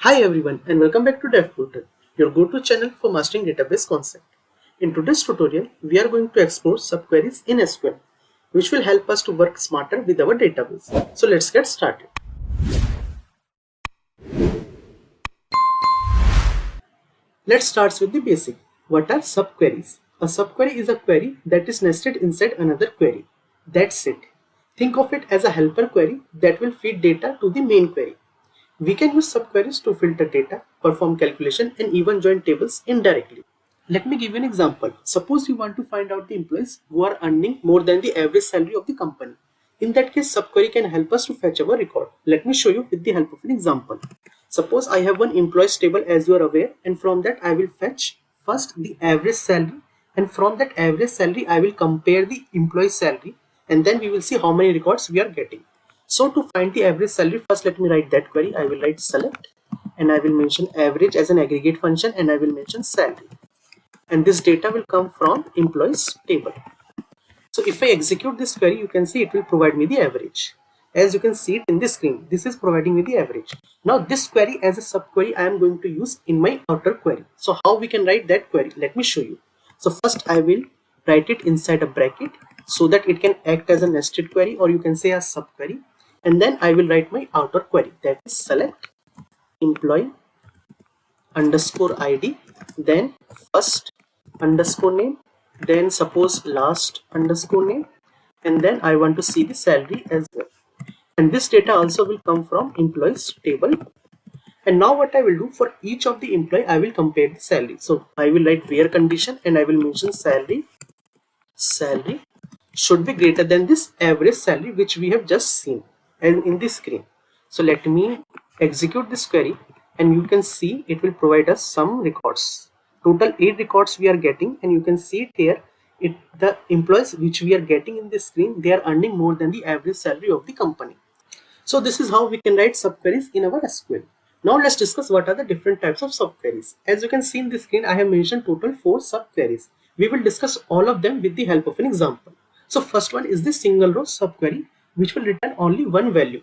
Hi everyone and welcome back to DevPortal, your go-to channel for mastering database concept. In today's tutorial, we are going to explore subqueries in SQL, which will help us to work smarter with our database. So let's get started. Let's start with the basic. What are subqueries? A subquery is a query that is nested inside another query. That's it. Think of it as a helper query that will feed data to the main query. We can use subqueries to filter data, perform calculation, and even join tables indirectly. Let me give you an example. Suppose you want to find out the employees who are earning more than the average salary of the company. In that case, subquery can help us to fetch our record. Let me show you with the help of an example. Suppose I have one employees table as you are aware, and from that I will fetch first the average salary, and from that average salary I will compare the employee salary, and then we will see how many records we are getting. So to find the average salary, first let me write that query. I will write select and I will mention average as an aggregate function and I will mention salary. And this data will come from employees table. So if I execute this query, you can see it will provide me the average. As you can see it in the screen, this is providing me the average. Now this query as a subquery I am going to use in my outer query. So how we can write that query? Let me show you. So first I will write it inside a bracket so that it can act as a nested query, or you can say a subquery. And then I will write my outer query, that is select employee underscore id, then first underscore name, then suppose last underscore name, and then I want to see the salary as well. And this data also will come from employees table. And now what I will do, for each of the employee I will compare the salary. So I will write where condition and I will mention salary should be greater than this average salary which we have just seen and in the screen. So let me execute this query and you can see it will provide us some records. Total 8 records we are getting, and you can see it here. The employees which we are getting in this screen, they are earning more than the average salary of the company. So this is how we can write subqueries in our SQL. Now let's discuss what are the different types of subqueries. As you can see in the screen, I have mentioned total 4 subqueries. We will discuss all of them with the help of an example. So first one is the single row subquery, which will return only one value.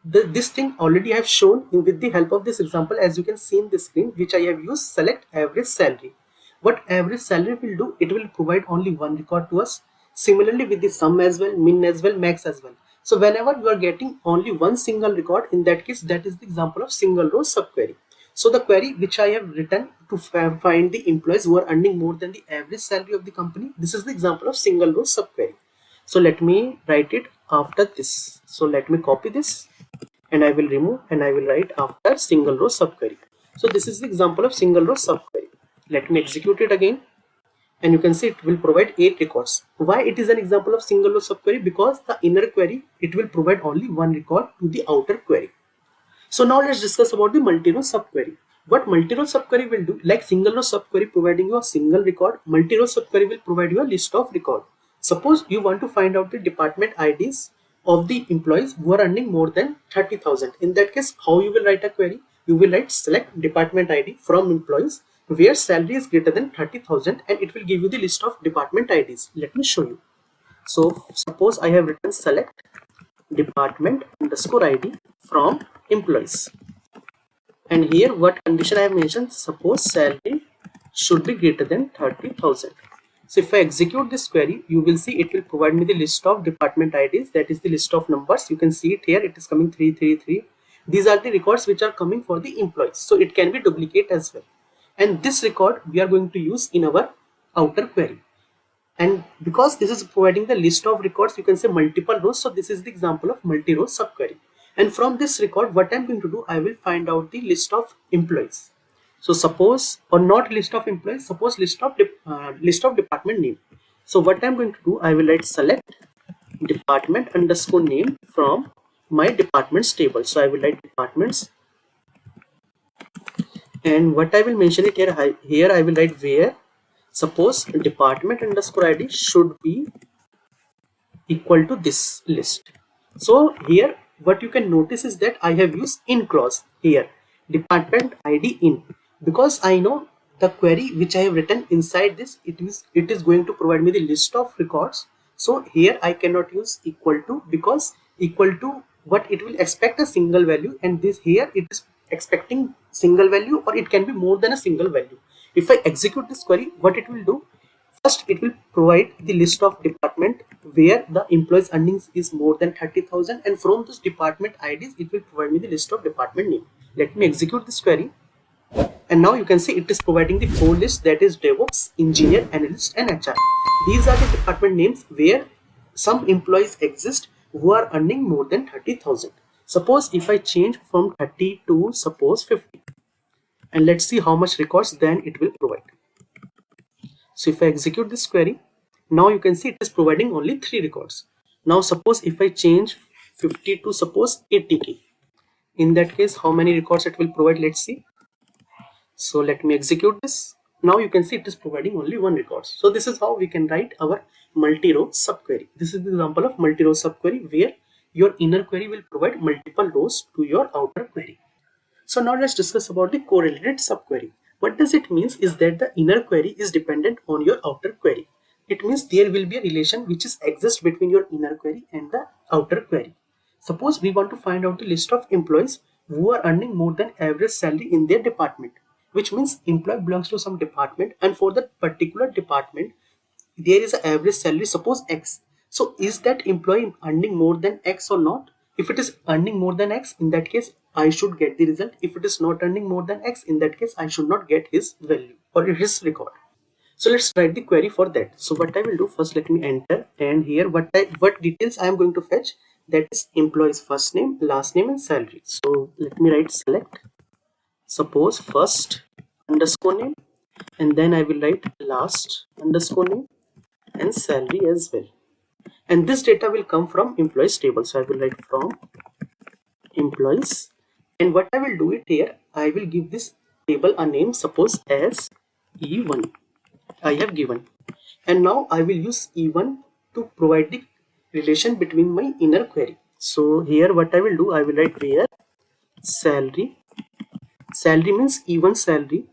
This thing already I have shown with the help of this example, as you can see in the screen, which I have used select average salary. What average salary will do, it will provide only one record to us. Similarly with the sum as well, min as well, max as well. So whenever you are getting only one single record, in that case, that is the example of single row subquery. So the query which I have written to find the employees who are earning more than the average salary of the company, this is the example of single row subquery. So let me write it after this. So let me copy this and I will remove and I will write after single row subquery. So this is the example of single row subquery. Let me execute it again and you can see it will provide 8 records. Why it is an example of single row subquery? Because the inner query, it will provide only one record to the outer query. So now let's discuss about the multi-row subquery. What multi-row subquery will do, like single row subquery providing you a single record, multi-row subquery will provide you a list of record. Suppose you want to find out the department IDs of the employees who are earning more than 30,000. In that case, how you will write a query? You will write select department ID from employees where salary is greater than 30,000, and it will give you the list of department IDs. Let me show you. So suppose I have written select department underscore ID from employees. And here what condition I have mentioned, suppose salary should be greater than 30,000. So if I execute this query, you will see it will provide me the list of department IDs, that is the list of numbers. You can see it here, it is coming 333. These are the records which are coming for the employees. So it can be duplicate as well. And this record we are going to use in our outer query. And because this is providing the list of records, you can say multiple rows. So this is the example of multi-row subquery. And from this record, what I'm going to do, I will find out the list of employees. So suppose, or not list of employees, suppose list of department name. So what I'm going to do, I will write select department underscore name from my departments table. So I will write departments, and what I will mention it here I will write where suppose department underscore ID should be equal to this list. So here what you can notice is that I have used in clause here, department ID in, because I know the query which I have written inside this, it is going to provide me the list of records. So here I cannot use equal to, because equal to what it will expect a single value, and this here it is expecting single value or it can be more than a single value. If I execute this query, what it will do? First, it will provide the list of department where the employees earnings is more than 30,000, and from those department IDs, it will provide me the list of department name. Let me execute this query. And now you can see it is providing the four lists, that is DevOps, Engineer, Analyst, and HR. These are the department names where some employees exist who are earning more than 30,000. Suppose if I change from 30 to suppose 50, and let's see how much records then it will provide. So if I execute this query, now you can see it is providing only 3 records. Now suppose if I change 50 to suppose 80k, in that case how many records it will provide, let's see. So let me execute this. Now you can see it is providing only 1 record. So this is how we can write our multi-row subquery. This is the example of multi-row subquery where your inner query will provide multiple rows to your outer query. So now let's discuss about the correlated subquery. What does it mean is that the inner query is dependent on your outer query. It means there will be a relation which is exists between your inner query and the outer query. Suppose we want to find out the list of employees who are earning more than average salary in their department, which means employee belongs to some department, and for that particular department there is an average salary, suppose X. So is that employee earning more than X or not? If it is earning more than X, in that case I should get the result. If it is not earning more than X, in that case I should not get his value or his record. So let's write the query for that. So what I will do, first let me enter, and here what details I am going to fetch, that is employee's first name, last name, and salary. So let me write select suppose first underscore name, and then I will write last underscore name and salary as well. And this data will come from employees table. So I will write from employees, and what I will do it here, I will give this table a name, suppose as E1 I have given, and now I will use E1 to provide the relation between my inner query. So here what I will do, I will write where salary means E1 salary,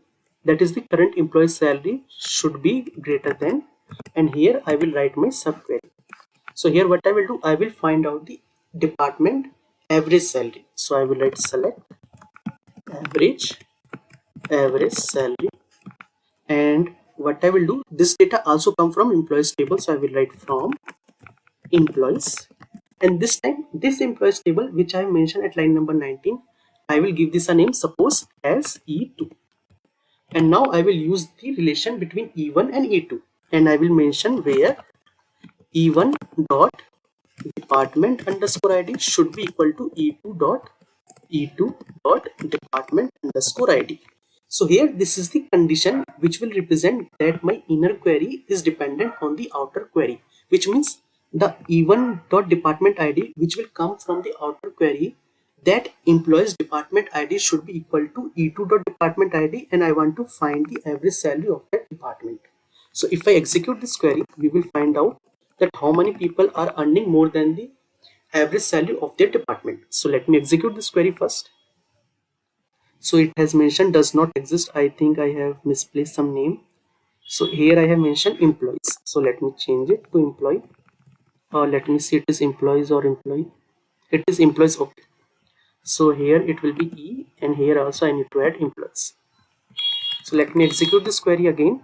that is the current employee salary, should be greater than, and here I will write my subquery. So here what I will do, I will find out the department average salary. So I will write select average salary, and what I will do, this data also come from employees table. So I will write from employees, and this time this employees table which I have mentioned at line number 19, I will give this a name, suppose as E2, and now I will use the relation between E1 and E2, and I will mention where E1 dot department underscore ID should be equal to E2 dot department underscore ID. So here this is the condition which will represent that my inner query is dependent on the outer query, which means the E1 dot department ID which will come from the outer query, that employees department ID should be equal to E2 dot department ID, and I want to find the average salary of that department. So if I execute this query, we will find out that how many people are earning more than the average salary of their department. So let me execute this query first. So it has mentioned does not exist. I think I have misplaced some name. So here I have mentioned employees. So let me change it to employee. Let me see, it is employees or employee. It is employees. Okay. So here it will be E, and here also I need to add employees. So let me execute this query again.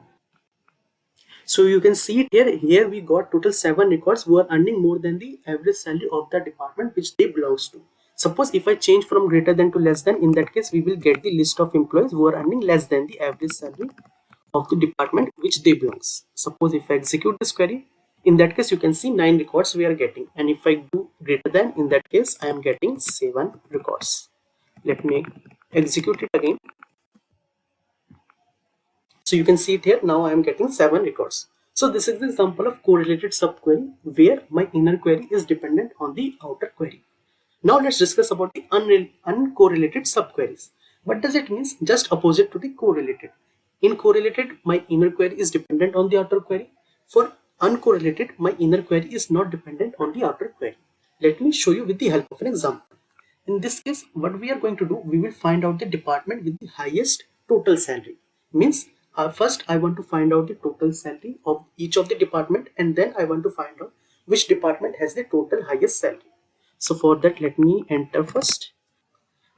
So you can see it here. Here we got total 7 records who are earning more than the average salary of the department which they belongs to. Suppose if I change from greater than to less than, in that case we will get the list of employees who are earning less than the average salary of the department which they belongs. Suppose if I execute this query, in that case you can see 9 records we are getting, and if I do greater than, in that case I am getting 7 records. Let me execute it again. So you can see it here. Now I am getting 7 records. So this is the example of correlated subquery where my inner query is dependent on the outer query. Now let's discuss about the uncorrelated subqueries. What does it mean? Just opposite to the correlated. In correlated, my inner query is dependent on the outer query. For uncorrelated, my inner query is not dependent on the outer query. Let me show you with the help of an example. In this case, what we are going to do, we will find out the department with the highest total salary. Means first I want to find out the total salary of each of the department, and then I want to find out which department has the total highest salary. So for that, let me enter first.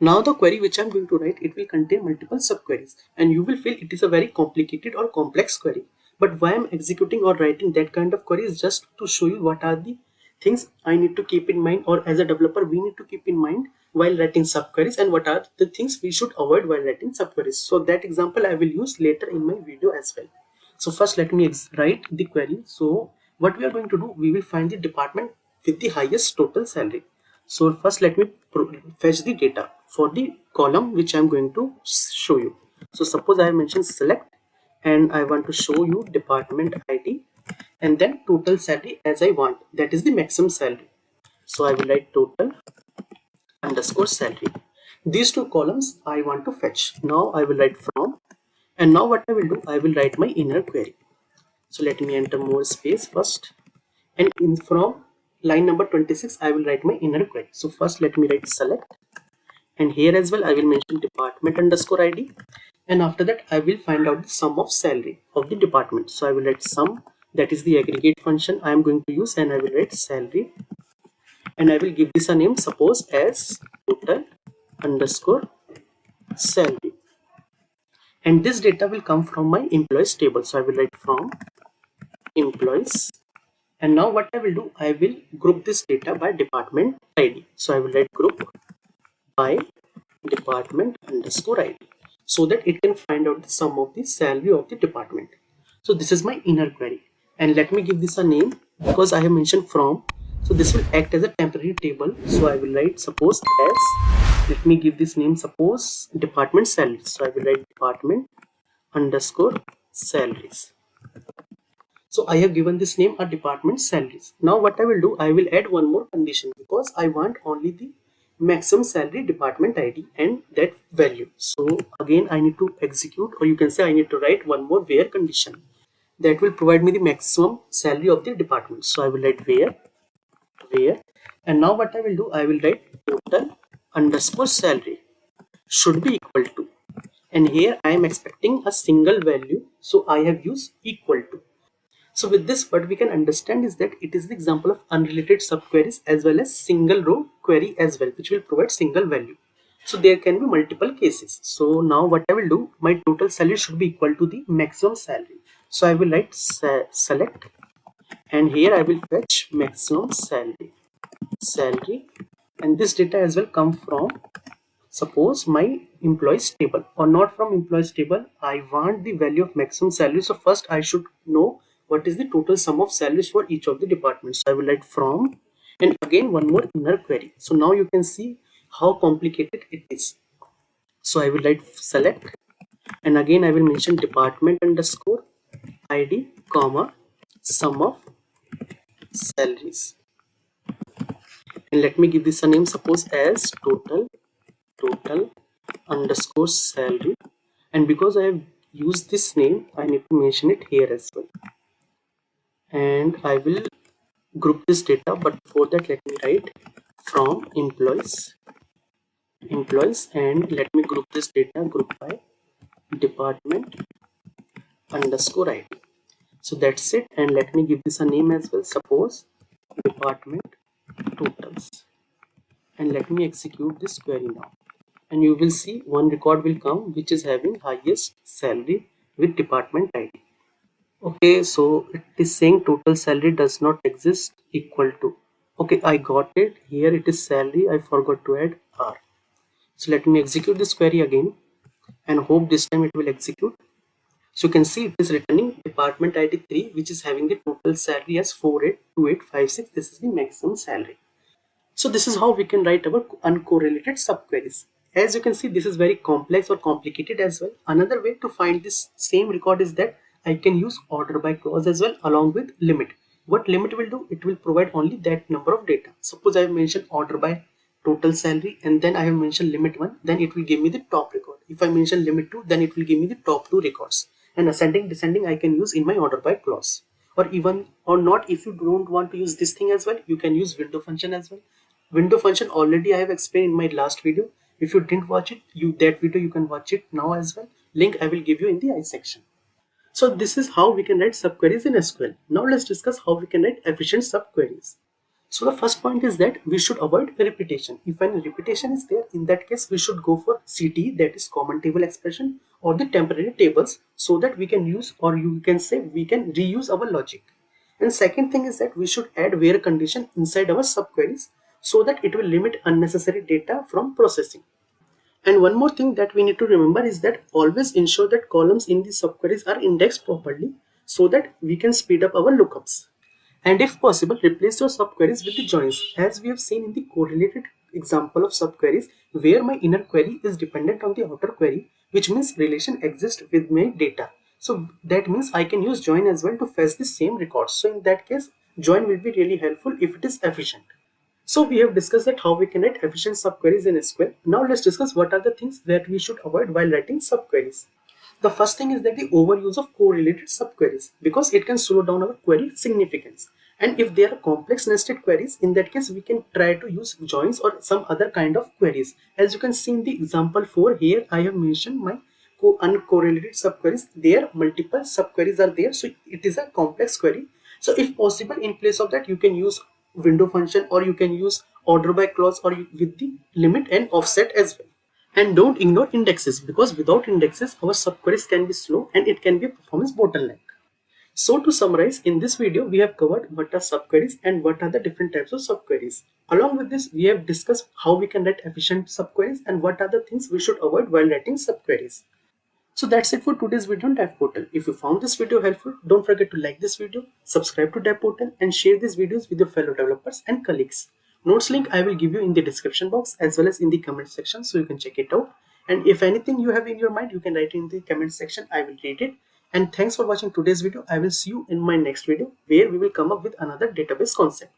Now the query which I'm going to write, it will contain multiple subqueries, and you will feel it is a very complicated or complex query. But why I'm executing or writing that kind of query is just to show you what are the things I need to keep in mind, or as a developer we need to keep in mind while writing subqueries, and what are the things we should avoid while writing subqueries. So that example I will use later in my video as well. So first let me write the query. So what we are going to do, we will find the department with the highest total salary. So first let me fetch the data for the column which I am going to show you. So suppose I have mentioned select, and I want to show you department ID and then total salary as I want, that is the maximum salary. So I will write total underscore salary. These two columns I want to fetch. Now I will write from, and now what I will do, I will write my inner query. So let me enter more space first, and in from line number 26 I will write my inner query. So first let me write select, and here as well I will mention department underscore ID, and after that I will find out the sum of salary of the department. So I will write sum, that is the aggregate function I am going to use, and I will write salary, and I will give this a name, suppose as total underscore salary, and this data will come from my employees table. So I will write from employees, and now what I will do, I will group this data by department ID. So I will write group by department underscore ID, so that it can find out the sum of the salary of the department. So this is my inner query, and let me give this a name because I have mentioned from. So this will act as a temporary table. So I will write suppose as, let me give this name, suppose department salaries. So I will write department underscore salaries. So I have given this name a department salaries. Now what I will do, I will add one more condition because I want only the maximum salary department ID and that value. So again I need to execute, or you can say I need to write one more where condition that will provide me the maximum salary of the department. So I will write where, and now what I will do, I will write total underscore salary should be equal to, and here I am expecting a single value, so I have used equal to. So with this, what we can understand is that it is the example of unrelated subqueries as well as single row query as well, which will provide single value. So there can be multiple cases. So now what I will do, my total salary should be equal to the maximum salary. So I will write select, and here I will fetch maximum salary, and this data as well come from, suppose, my employees table, or not from employees table. I want the value of maximum salary. So first I should know what is the total sum of salaries for each of the departments. So I will write from, and again one more inner query. So now you can see how complicated it is. So I will write select, and again I will mention department underscore ID comma sum of salaries, and let me give this a name, suppose as total underscore salary, and because I have used this name I need to mention it here as well, and I will group this data, but for that let me write from employees, and let me group this data, group by department underscore ID. So that's it, and let me give this a name as well, suppose department totals, and let me execute this query now, and you will see one record will come which is having highest salary with department ID. Okay, so it is saying total salary does not exist equal to. Okay, I got it. Here it is salary. I forgot to add R. So let me execute this query again, and hope this time it will execute. So you can see it is returning department ID 3, which is having the total salary as 482856. This is the maximum salary. So this is how we can write our uncorrelated subqueries. As you can see, this is very complex or complicated as well. Another way to find this same record is that I can use order by clause as well along with limit. What limit will do? It will provide only that number of data. Suppose I have mentioned order by total salary, and then I have mentioned limit 1, then it will give me the top record. If I mention limit 2, then it will give me the top 2 records. And ascending descending I can use in my order by clause. Or even or not, if you don't want to use this thing as well, you can use window function as well. Window function already I have explained in my last video. If you didn't watch it, that video you can watch it now as well. Link I will give you in the I section. So this is how we can write subqueries in SQL. Now let's discuss how we can write efficient subqueries. So the first point is that we should avoid repetition. If any repetition is there, in that case we should go for CT, that is common table expression, or the temporary tables, so that we can use, or you can say we can reuse our logic. And second thing is that we should add where condition inside our subqueries, so that it will limit unnecessary data from processing. And one more thing that we need to remember is that always ensure that columns in the subqueries are indexed properly, so that we can speed up our lookups. And if possible, replace your subqueries with the joins, as we have seen in the correlated example of subqueries, where my inner query is dependent on the outer query, which means relation exists with my data. So that means I can use join as well to fetch the same records. So in that case, join will be really helpful if it is efficient. So we have discussed that how we can write efficient subqueries in SQL. Now let's discuss what are the things that we should avoid while writing subqueries. The first thing is that the overuse of correlated subqueries, because it can slow down our query significance. And if there are complex nested queries, in that case we can try to use joins or some other kind of queries. As you can see in the example 4 here, I have mentioned my uncorrelated subqueries. There multiple subqueries are there, so it is a complex query. So if possible, in place of that you can use window function, or you can use order by clause, or with the limit and offset as well. And don't ignore indexes, because without indexes our subqueries can be slow and it can be a performance bottleneck. So to summarize, in this video we have covered what are subqueries and what are the different types of subqueries. Along with this, we have discussed how we can write efficient subqueries and what are the things we should avoid while writing subqueries. So that's it for today's video on Dev Portal. If you found this video helpful, don't forget to like this video, subscribe to Dev Portal, and share these videos with your fellow developers and colleagues. Notes link I will give you in the description box as well as in the comment section, so you can check it out. And if anything you have in your mind, you can write in the comment section. I will read it. And thanks for watching today's video. I will see you in my next video, where we will come up with another database concept.